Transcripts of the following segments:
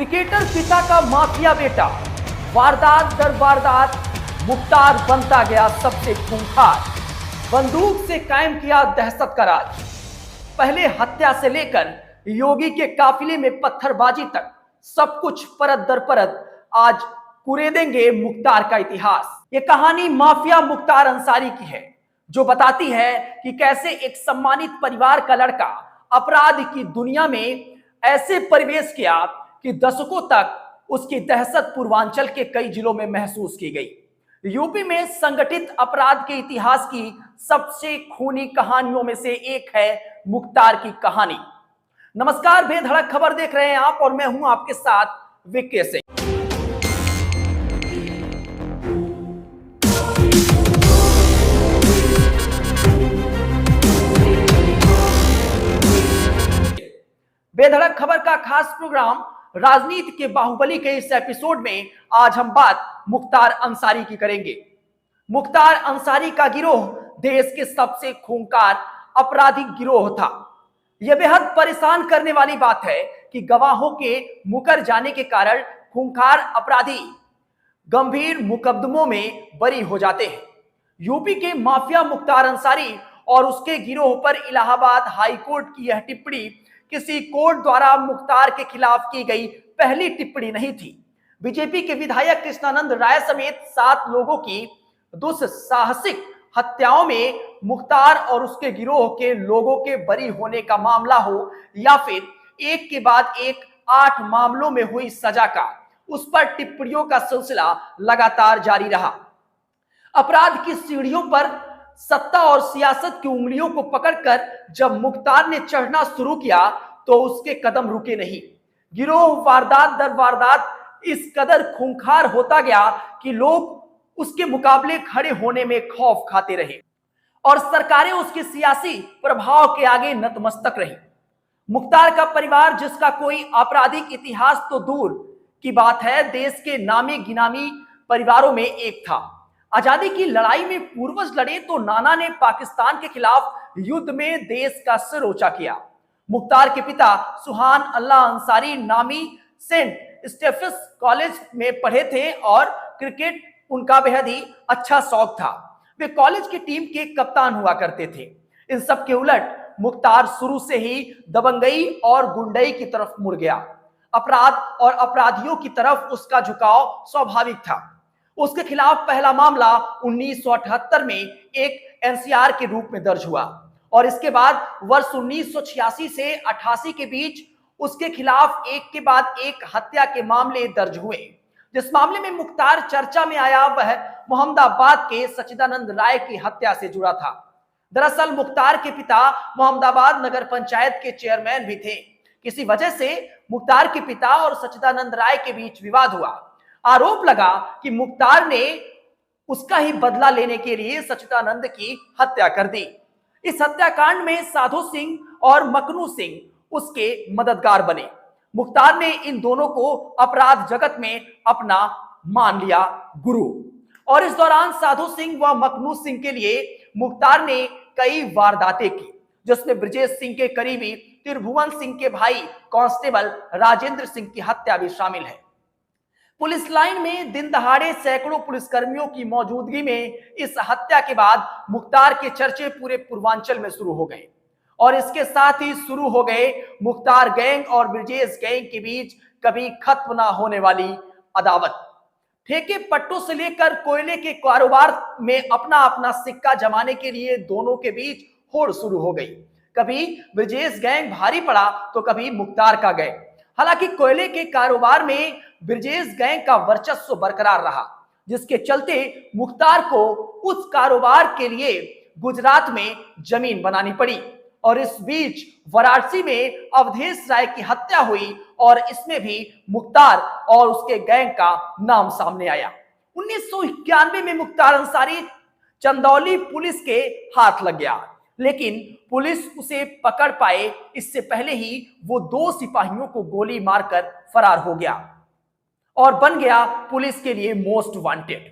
Cricketer पिता का mafia बेटा, वारदात दर वारदात मुख्तार बनता गया सबसे खूंखार। बंदूक से कायम किया दहशत का राज। पहले हत्या से लेकर योगी के काफिले में पत्थरबाजी तक सब कुछ परत दर परत आज कुरेदेंगे मुख्तार का इतिहास। ये कहानी माफिया मुख्तार अंसारी की है, जो बताती है कि कैसे एक सम्मानित परिवार का लड़का अपराध की दुनिया में ऐसे प्रवेश किया कि दशकों तक उसकी दहशत पूर्वांचल के कई जिलों में महसूस की गई। यूपी में संगठित अपराध के इतिहास की सबसे खूनी कहानियों में से एक है मुख्तार की कहानी। नमस्कार, बेधड़क खबर देख रहे हैं आप और मैं हूं आपके साथ विक्की सिंह। बेधड़क खबर का खास प्रोग्राम राजनीति के बाहुबली के इस एपिसोड में आज हम बात मुख्तार अंसारी की करेंगे। मुख्तार अंसारी का गिरोह देश के सबसे खूंखार आपराधिक गिरोह था। यह बेहद परेशान करने वाली बात है कि गवाहों के मुकर जाने के कारण खूंखार अपराधी गंभीर मुकदमों में बरी हो जाते हैं। यूपी के माफिया मुख्तार अंसारी और उसके गिरोह पर इलाहाबाद हाई कोर्ट की यह टिप्पणी किसी कोर्ट द्वारा मुख्तार के खिलाफ की गई पहली टिप्पणी नहीं थी। बीजेपी के विधायक कृष्णानंद राय समेत 7 लोगों की दुस्साहसिक हत्याओं में मुख्तार और उसके गिरोह के लोगों के बरी होने का मामला हो या फिर एक के बाद एक 8 मामलों में हुई सजा का, उस पर टिप्पणियों का सिलसिला लगातार जारी रहा। अपराध की सीढ़ियों पर सत्ता और सियासत की उंगलियों को पकड़कर जब मुख्तार ने चढ़ना शुरू किया तो उसके कदम रुके नहीं। गिरोह वारदात दर वारदात इस कदर खूंखार होता गया कि लोग उसके मुकाबले खड़े होने में खौफ खाते रहे और सरकारें उसके सियासी प्रभाव के आगे नतमस्तक रही। मुख्तार का परिवार, जिसका कोई आपराधिक इतिहास तो दूर की बात है, देश के नामी गिनामी परिवारों में एक था। आजादी की लड़ाई में पूर्वज लड़े तो नाना ने पाकिस्तान के खिलाफ युद्ध में देश का सिर ऊंचा किया। मुख्तार के पिता सुहान अल्लाह अंसारी नामी सेंट स्टेफेंस कॉलेज में पढ़े थे और क्रिकेट उनका बेहद ही अच्छा शौक था। वे कॉलेज की टीम के कप्तान हुआ करते थे। इन सब के उलट मुख्तार शुरू से ही दबंगई और गुंडई की तरफ मुड़ गया। अपराध और अपराधियों की तरफ उसका झुकाव स्वाभाविक था। उसके खिलाफ पहला मामला 1978 में एक एनसीआर के रूप में दर्ज हुआ और इसके बाद वर्ष 1986 से 88 के बीच उसके खिलाफ एक के बाद एक हत्या के मामले दर्ज हुए। जिस मामले में मुख्तार चर्चा में आया वह मोहम्मदाबाद के सच्चिदानंद राय की हत्या से जुड़ा था। दरअसल मुख्तार के पिता मोहम्मदाबाद नगर पंचायत के चेयरमैन भी थे। किसी वजह से मुख्तार के पिता और सच्चिदानंद राय के बीच विवाद हुआ। आरोप लगा कि मुख्तार ने उसका ही बदला लेने के लिए सच्चिदानंद की हत्या कर दी। इस हत्याकांड में साधु सिंह और मकनू सिंह उसके मददगार बने। मुख्तार ने इन दोनों को अपराध जगत में अपना मान लिया गुरु, और इस दौरान साधु सिंह व मकनू सिंह के लिए मुख्तार ने कई वारदातें की, जिसमें ब्रजेश सिंह के करीबी त्रिभुवन सिंह के भाई कांस्टेबल राजेंद्र सिंह की हत्या भी शामिल है। पुलिस लाइन में दिन दहाड़े सैकड़ों पुलिसकर्मियों की मौजूदगी में इस हत्या के बाद मुख्तार के चर्चे पूरे पूर्वांचल में शुरू हो गए और इसके साथ ही शुरू हो गए मुख्तार गैंग और ब्रजेश गैंग के बीच कभी खत्म ना होने वाली अदावत। ठेके पट्टों से लेकर कोयले के कारोबार में अपना अपना सिक्का जमाने के लिए दोनों के बीच होड़ शुरू हो गई। कभी ब्रजेश गैंग भारी पड़ा तो कभी मुख्तार का गैंग। हालांकि कोयले के कारोबार में ब्रजेश गैंग का वर्चस्व बरकरार रहा, जिसके चलते मुख्तार को उस कारोबार के लिए गुजरात में जमीन बनानी पड़ी और इस बीच वाराणसी में अवधेश राय की हत्या हुई और इसमें भी मुख्तार और उसके गैंग का नाम सामने आया। 1991 में मुख्तार अंसारी चंदौली पुलिस के हाथ लग गया, लेकिन पुलिस उसे पकड़ पाए इससे पहले ही वो 2 सिपाहियों को गोली मारकर फरार हो गया और बन गया पुलिस के लिए मोस्ट वांटेड।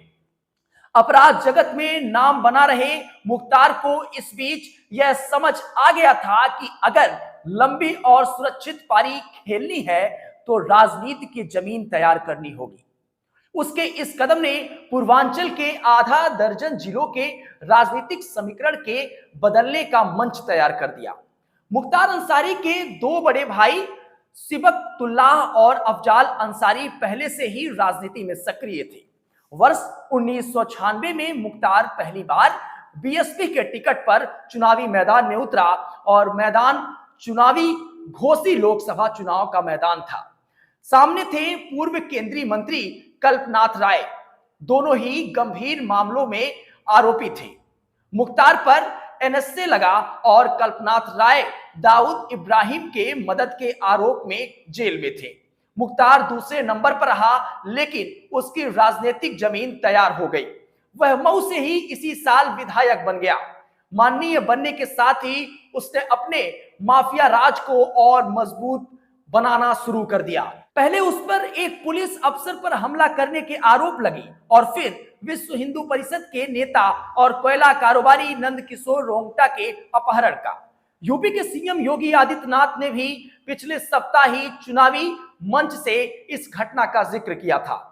अपराध जगत में नाम बना रहे मुख्तार को इस बीच यह समझ आ गया था कि अगर लंबी और सुरक्षित पारी खेलनी है तो राजनीति की जमीन तैयार करनी होगी। उसके इस कदम ने पूर्वांचल के आधा दर्जन जिलों के राजनीतिक समीकरण के बदलने का मंच तैयार कर दिया। मुख्तार अंसारी के दो बड़े भाई सिबकतुल्लाह और अफजाल अंसारी पहले से ही राजनीति में सक्रिय थे। वर्ष 1996 में मुख्तार पहली बार बीएसपी के टिकट पर चुनावी मैदान में उतरा और मैदान चुनावी घोसी लोकसभा चुनाव का मैदान था। सामने थे पूर्व केंद्रीय मंत्री कल्पनाथ राय, दोनों ही गंभीर मामलों में आरोपी थे। मुख्तार पर एनएसए लगा और कल्पनाथ राय दाऊद इब्राहिम के मदद के आरोप में जेल में थे। मुख्तार दूसरे नंबर पर रहा, लेकिन उसकी राजनीतिक जमीन तैयार हो गई। वह मऊ से ही इसी साल विधायक बन गया। माननीय बनने के साथ ही उसने अपने माफिया राज को और मजबूत बनाना शुरू कर दिया। पहले उस पर एक पुलिस अफसर पर हमला करने के आरोप लगे और फिर विश्व हिंदू परिषद के नेता और कोयला कारोबारी नंदकिशोर रोंगटा के अपहरण का। यूपी के सीएम योगी आदित्यनाथ ने भी पिछले सप्ताह ही चुनावी मंच से इस घटना का जिक्र किया था।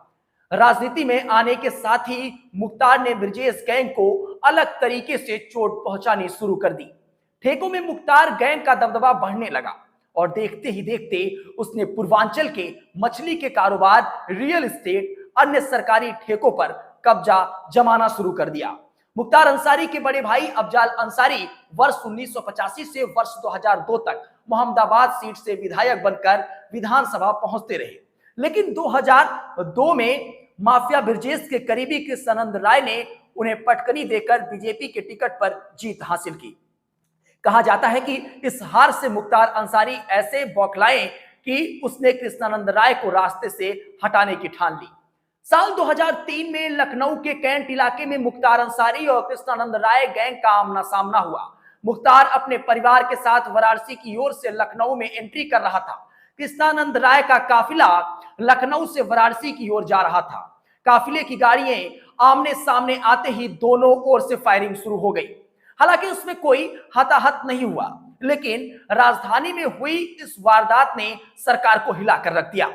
राजनीति में आने के साथ ही मुख्तार ने ब्रजेश गैंग को अलग तरीके से चोट पहुंचानी शुरू कर दी। ठेकों में मुख्तार गैंग का दबदबा बढ़ने लगा और देखते ही देखते उसने पूर्वांचल के मछली के कारोबार, रियल एस्टेट, अन्य सरकारी ठेकों पर कब्जा जमाना शुरू कर दिया। मुख्तार अंसारी के बड़े भाई अफजाल अंसारी वर्ष 1985 से वर्ष 2002 तक मोहम्मदाबाद सीट से विधायक बनकर विधानसभा पहुंचते रहे, लेकिन 2002 में माफिया ब्रजेश के करीबी कृष्णानंद राय ने उन्हें पटकनी देकर बीजेपी के टिकट पर जीत हासिल की। कहा जाता है कि इस हार से मुख्तार अंसारी ऐसे बौखलाए कि उसने कृष्णानंद राय को रास्ते से हटाने की ठान ली। साल 2003 में लखनऊ के कैंट इलाके में मुख्तार अंसारी और कृष्णानंद राय गैंग का आमना सामना हुआ। मुख्तार अपने परिवार के साथ वाराणसी की ओर से लखनऊ में एंट्री कर रहा था। कृष्णानंद राय का काफिला लखनऊ से वाराणसी की ओर जा रहा था। काफिले की गाड़ियां आमने सामने आते ही दोनों ओर से फायरिंग शुरू हो गई। हालांकि उसमें कोई हताहत नहीं हुआ, लेकिन राजधानी में हुई इस वारदात ने सरकार को हिलाकर रख दिया।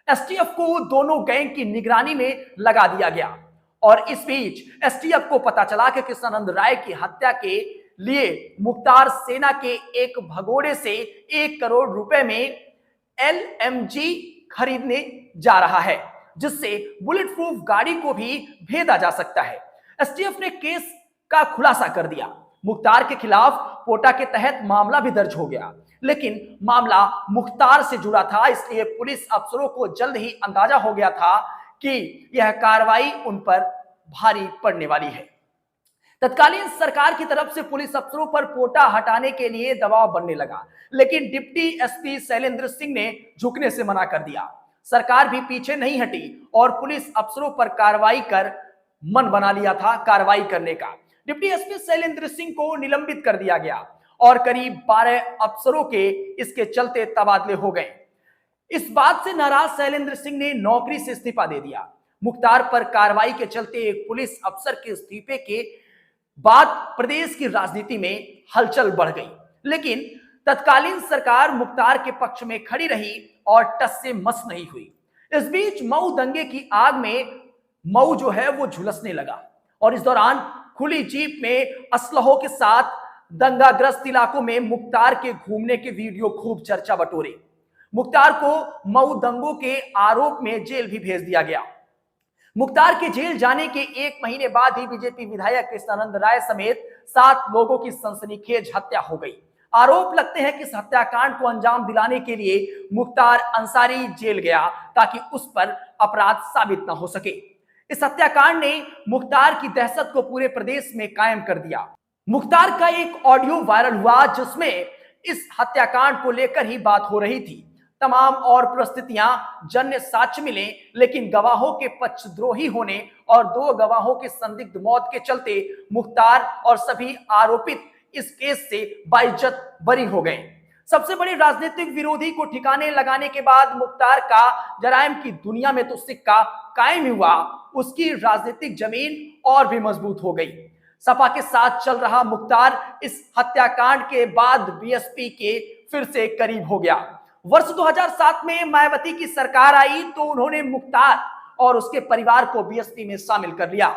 एसटीएफ को दोनों गैंग की निगरानी में लगा दिया गया और इस बीच एसटीएफ को पता चला कि कृष्णानंद राय की हत्या के लिए मुख्तार सेना के एक भगोड़े से 1 करोड़ रुपए में एलएमजी खरीदने जा रहा है, जिससे बुलेट प्रूफ गाड़ी को भी भेदा जा सकता है। एसटीएफ ने केस का खुलासा कर दिया। मुख्तार के खिलाफ पोटा के तहत मामला भी दर्ज हो गया, लेकिन मामला मुख्तार से जुड़ा था, इसलिए पुलिस अफसरों को जल्द ही अंदाजा हो गया था कि यह कार्रवाई उन पर भारी पड़ने वाली है। तत्कालीन सरकार की तरफ से पुलिस अफसरों पर पोटा हटाने के लिए दबाव बनने लगा, लेकिन डिप्टी एसपी शैलेंद्र सिंह ने झुकने से मना कर दिया। सरकार भी पीछे नहीं हटी और पुलिस अफसरों पर कार्रवाई कर मन बना लिया था कार्रवाई करने का। डिप्टी एसपी शैलेंद्र सिंह को निलंबित कर दिया गया और करीब 12 अफसरों के इसके चलते तबादले हो गए। इस बात से नाराज शैलेंद्र सिंह ने नौकरी से इस्तीफा दे दिया। मुख्तार पर कार्रवाई के चलते एक पुलिस अफसर के इस्तीफे के बाद प्रदेश की राजनीति में हलचल बढ़ गई, लेकिन तत्कालीन सरकार मुख्तार के पक्ष में खड़ी रही और टस से मस नहीं हुई। इस बीच मऊ दंगे की आग में मऊ जो है वो झुलसने लगा और इस दौरान खुली जीप में असलहों के साथ दंगाग्रस्त इलाकों में मुख्तार के घूमने के वीडियो खूब चर्चा बटोरे। मुख्तार को मऊ दंगों के आरोप में जेल भी भेज दिया गया। मुख्तार के जेल जाने के 1 महीने बाद ही बीजेपी विधायक कृष्णानंद राय समेत 7 लोगों की सनसनीखेज हत्या हो गई। आरोप लगते हैं कि इस हत्याकांड को अंजाम दिलाने के लिए मुख्तार अंसारी जेल गया ताकि उस पर अपराध साबित न हो सके। इस हत्याकांड ने मुख्तार की दहशत को पूरे प्रदेश में कायम कर दिया। मुख्तार का एक ऑडियो वायरल हुआ जिसमें इस हत्याकांड को लेकर ही बात हो रही थी। तमाम और परिस्थितियां जन्य साक्ष्य मिले, लेकिन गवाहों के पक्षद्रोही होने और 2 गवाहों के संदिग्ध मौत के चलते मुख्तार और सभी आरोपित इस केस से बाइज्जत बरी हो गए। सबसे बड़ी राजनीतिक विरोधी को ठिकाने लगाने के बाद मुख्तार का जराइम की दुनिया में तो सिक्का कायम हुआ, उसकी राजनीतिक जमीन और भी मजबूत हो गई। सपा के साथ चल रहा मुख्तार इस हत्याकांड के बाद बीएसपी के फिर से करीब हो गया। वर्ष 2007 में मायावती की सरकार आई तो उन्होंने मुख्तार और उसके परिवार को बीएसपी में शामिल कर लिया।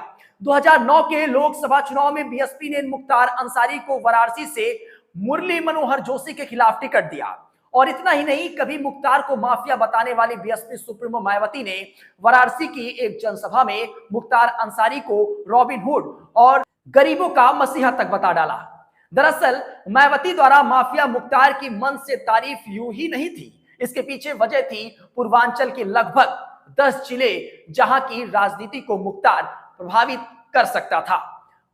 2009 के लोकसभा चुनाव में बीएसपी ने मुख्तार अंसारी को वाराणसी से मुरली मनोहर जोशी के खिलाफ टिकट दिया। और इतना ही नहीं, कभी मुख्तार को माफिया बताने वाली बीएसपी सुप्रीमो मायावती ने वाराणसी की एक जनसभा में मुख्तार अंसारी को रॉबिन हुड और गरीबों का मसीहा तक बता डाला। दरअसल मायावती द्वारा माफिया मुख्तार की मन से तारीफ यूं ही नहीं थी, इसके पीछे वजह थी पूर्वांचल के लगभग 10 जिले जहां की राजनीति को मुख्तार प्रभावित कर सकता था।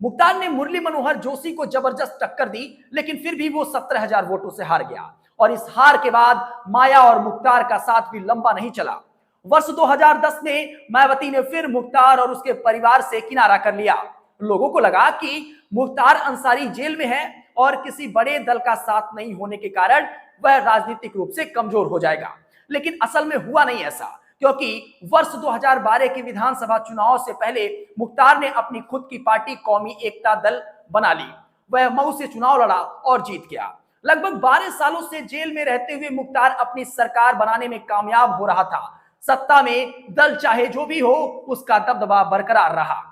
मुख्तार ने मुरली मनोहर जोशी को जबरदस्त टक्कर दी, लेकिन फिर भी वो 17,000 वोटों से हार गया। और इस हार के बाद माया और मुख्तार का साथ भी लंबा नहीं चला। वर्ष 2010 में मायावती ने फिर मुख्तार और उसके परिवार से किनारा कर लिया। लोगों को लगा कि मुख्तार अंसारी जेल में है और किसी बड़े दल का साथ नहीं होने के कारण वह राजनीतिक रूप से कमजोर हो जाएगा। लेकिन असल में हुआ नहीं ऐसा, क्योंकि वर्ष 2012 के विधानसभा चुनाव से पहले मुख्तार ने अपनी खुद की पार्टी कौमी एकता दल बना ली। वह मऊ से चुनाव लड़ा और जीत गया। लगभग 12 सालों से जेल में रहते हुए मुख्तार अपनी सरकार बनाने में कामयाब हो रहा था। सत्ता में दल चाहे जो भी हो, उसका दबदबा बरकरार रहा।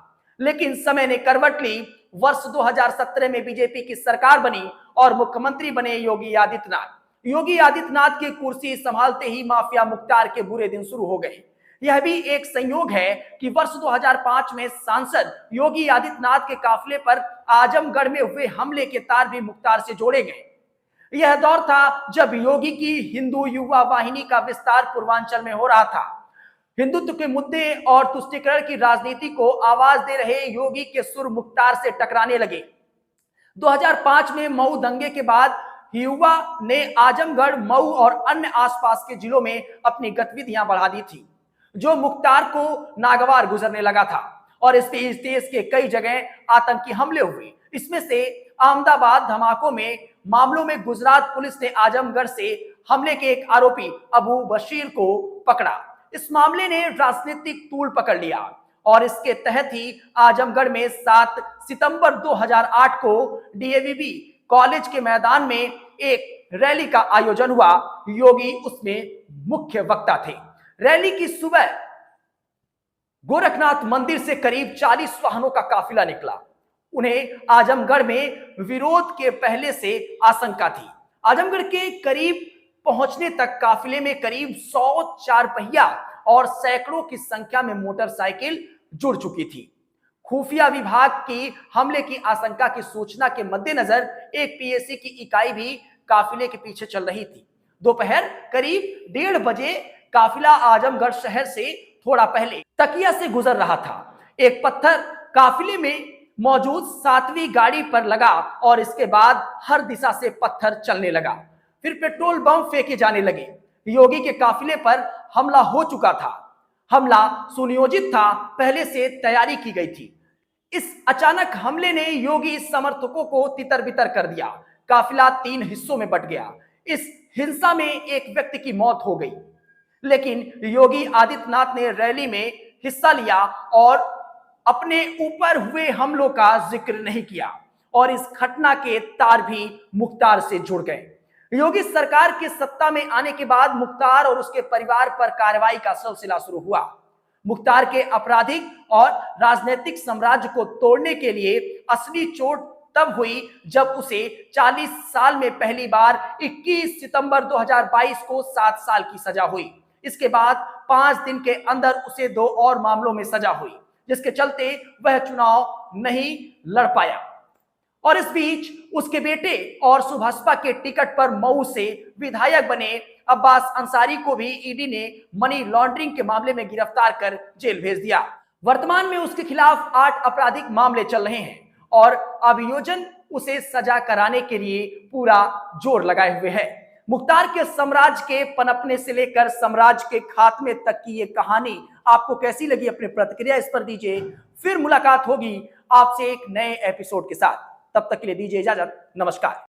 लेकिन समय ने करवट ली। वर्ष 2017 में बीजेपी की सरकार बनी और मुख्यमंत्री बने योगी आदित्यनाथ। योगी आदित्यनाथ की कुर्सी संभालते ही माफिया मुख्तार के बुरे दिन शुरू हो गए। यह भी एक संयोग है कि वर्ष 2005 में सांसद योगी आदित्यनाथ के काफिले पर आजमगढ़ में हुए हमले के तार भी मुख्तार से जोड़े गए। यह दौर था जब योगी की हिंदू युवा वाहिनी का विस्तार पूर्वांचल में हो रहा था। हिंदुत्व के मुद्दे और तुष्टीकरण की राजनीति को आवाज दे रहे योगी के सुर मुख्तार से टकराने लगे। 2005 में मऊ दंगे के बाद युवा ने आजमगढ़, मऊ और अन्य आसपास के जिलों में अपनी गतिविधियां बढ़ा दी थी, जो मुख्तार को नागवार गुजरने लगा था। और इस देश के कई जगह आतंकी हमले हुए। इसमें से अहमदाबाद धमाकों में मामलों में गुजरात पुलिस ने आजमगढ़ से हमले के एक आरोपी अबू बशीर को पकड़ा। इस मामले ने राजनीतिक तूल पकड़ लिया और इसके तहत ही आजमगढ़ में 7 सितंबर 2008 को डीएवीबी कॉलेज के मैदान में एक रैली का आयोजन हुआ। योगी उसमें मुख्य वक्ता थे। रैली की सुबह गोरखनाथ मंदिर से करीब 40 वाहनों का काफिला निकला। उन्हें आजमगढ़ में विरोध के पहले से आशंका थी। आजमगढ़ के करीब पहुंचने तक काफिले में करीब 100 चार पहिया और सैकड़ों की संख्या में मोटरसाइकिल जुड़ चुकी थी। खुफिया विभाग की हमले की आशंका की सूचना के मद्देनजर एक पीएसी की इकाई भी काफिले के पीछे चल रही थी। दोपहर करीब 1:30 बजे काफिला आजमगढ़ शहर से थोड़ा पहले तकिया से गुजर रहा था। एक पत्थर काफिले में मौजूद 7वीं गाड़ी पर लगा और इसके बाद हर दिशा से पत्थर चलने लगा। फिर पेट्रोल बम फेंके जाने लगे। योगी के काफिले पर हमला हो चुका था। हमला सुनियोजित था, पहले से तैयारी की गई थी। इस अचानक हमले ने योगी समर्थकों को तितर-बितर कर दिया। काफिला 3 हिस्सों में बंट गया। इस हिंसा में एक व्यक्ति की मौत हो गई, लेकिन योगी आदित्यनाथ ने रैली में हिस्सा लिया और अपने ऊपर हुए हमलों का जिक्र नहीं किया और इस घटना के तार भी मुख्तार से जुड़ गए। योगी सरकार के सत्ता में आने के बाद मुख्तार और उसके परिवार पर कार्रवाई का सिलसिला शुरू हुआ। मुख्तार के आपराधिक और राजनीतिक साम्राज्य को तोड़ने के लिए असली चोट तब हुई जब उसे 40 साल में पहली बार 21 सितंबर 2022 को 7 साल की सजा हुई। इसके बाद 5 दिन के अंदर उसे 2 और मामलों में सजा हुई, जिसके चलते वह चुनाव नहीं लड़ पाया। और इस बीच उसके बेटे और सुभाषपा के टिकट पर मऊ से विधायक बने अब्बास अंसारी को भी ईडी ने मनी लॉन्ड्रिंग के मामले में गिरफ्तार कर जेल भेज दिया। वर्तमान में उसके खिलाफ 8 आपराधिक मामले चल रहे हैं और अभियोजन उसे सजा कराने के लिए पूरा जोर लगाए हुए है। मुख्तार के साम्राज्य के पनपने से लेकर साम्राज्य के खात्मे तक की ये कहानी आपको कैसी लगी? अपनी प्रतिक्रिया इस पर दीजिए। फिर मुलाकात होगी आपसे एक नए एपिसोड के साथ। तब तक के लिए दीजिए इजाजत। नमस्कार।